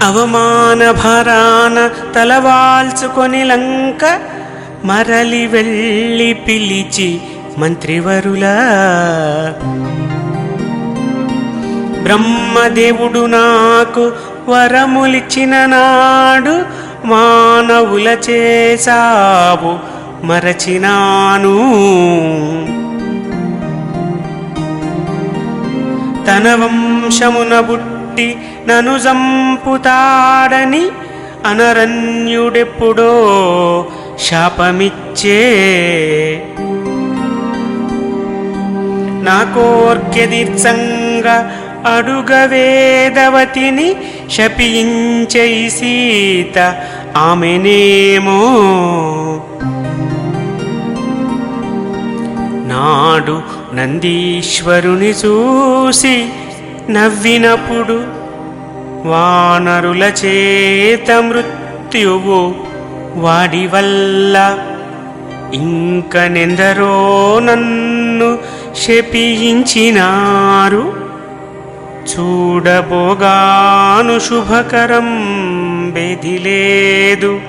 అవమాన భారాన తలవాల్చుకొని లంక మరలి వెళ్ళి పిలిచి మంత్రివరులా, బ్రహ్మదేవుడు నాకు వరములిచ్చిన నాడు మానవుల చేసావు మరచినాను. తన వంశమున బుట్టి నను జంపుతాడని అనరణ్యుడెప్పుడో శాపమిచ్చే. నా కోర్కె దీర్ఘంగా అడుగ వేదవతిని శపించే సీత ఆమెనేమో. నాడు నందీశ్వరుని చూసి నవ్వినప్పుడు వానరుల చేత మృత్యువు వాడి వల్ల ఇంకనెందరో నన్ను శపించినారు. చూడబోగాను శుభకరం బెదిలేదు.